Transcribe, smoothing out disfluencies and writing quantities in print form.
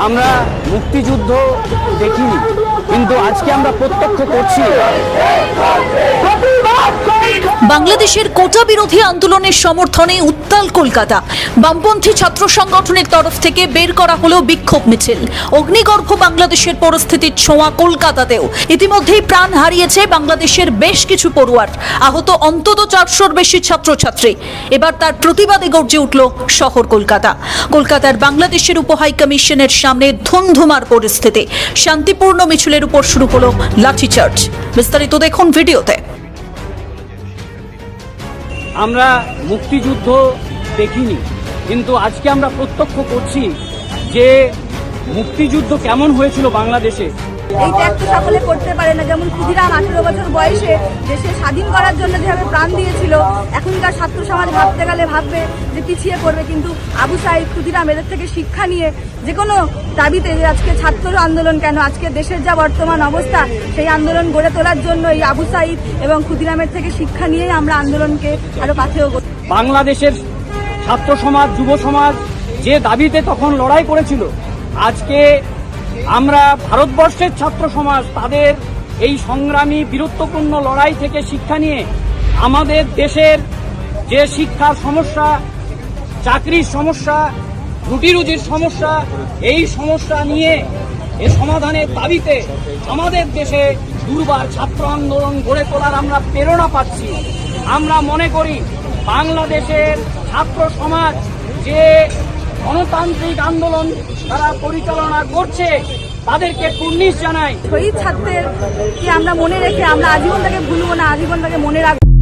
আমরা মুক্তিযুদ্ধ দেখিনি, কিন্তু আজকে আমরা প্রত্যক্ষ করছি। বাংলাদেশের কোটা বিরোধী আন্দোলনের সমর্থনে উত্তাল কলকাতা। বামপন্থী ছাত্র সংগঠনের তরফ থেকে বের করা হলো বিক্ষোভ মিছিল। অগ্নিগর্ভ বাংলাদেশের পরিস্থিতির ছোঁয়া কলকাতাতেও। ইতিমধ্যেই প্রাণ হারিয়েছে বাংলাদেশের বেশ কিছু পড়ুয়ার, আহত অন্তত 400-র বেশি ছাত্রছাত্রী। এবার তার প্রতিবাদে গর্জে উঠল শহর কলকাতা। কলকাতার বাংলাদেশের উপহাই কমিশনের সামনে ধুমধুমার পরিস্থিতি। শান্তিপূর্ণ মিছিলের উপর শুরু হলো লাঠিচার্জ। বিস্তারিত দেখুন ভিডিওতে। আমরা মুক্তিযুদ্ধ দেখিনি, কিন্তু আজকে আমরা প্রত্যক্ষ করছি যে মুক্তিযুদ্ধ কেমন হয়েছিল বাংলাদেশে। এই ত্যাগ তো সকলে করতে পারে না। যেমন ক্ষুদিরাম 18 বছর বয়সে দেশে স্বাধীন করার জন্য যেভাবে প্রাণ দিয়েছিল, এখনকার ছাত্র সমাজ ভাবতে গেলে ভাববে যে পিছিয়ে পড়বে। কিন্তু আবু সাঈদ, ক্ষুদিরাম এদের থেকে শিক্ষা নিয়ে যে কোনো দাবিতে, যে আজকে ছাত্র আন্দোলন কেন, আজকে দেশের যা বর্তমান অবস্থা, সেই আন্দোলন গড়ে তোলার জন্য এই আবু সাঈদ এবং ক্ষুদিরামের থেকে শিক্ষা নিয়েই আমরা আন্দোলনকে আরো পাথেয় করি। বাংলাদেশের ছাত্র সমাজ, যুব সমাজ যে দাবিতে তখন লড়াই করেছিল, আজকে আমরা ভারতবর্ষের ছাত্র সমাজ তাদের এই সংগ্রামী বীরত্বপূর্ণ লড়াই থেকে শিক্ষা নিয়ে আমাদের দেশের যে শিক্ষার সমস্যা, চাকরির সমস্যা, রুটি রুজির সমস্যা, এই সমস্যা নিয়ে এ সমাধানের দাবিতে আমাদের দেশে দুর্বার ছাত্র আন্দোলন গড়ে তোলার আমরা প্রেরণা পাচ্ছি। আমরা মনে করি বাংলাদেশের ছাত্র সমাজ যে গণতান্ত্রিক আন্দোলন তারা পরিচালনা করছে, তাদেরকে কুর্নিশ জানাই। শহীদ ছাত্রের কি আমরা মনে রেখে আমরা আজীবন তাকে ভুলবো না, আজীবন তাকে মনে রাখবো।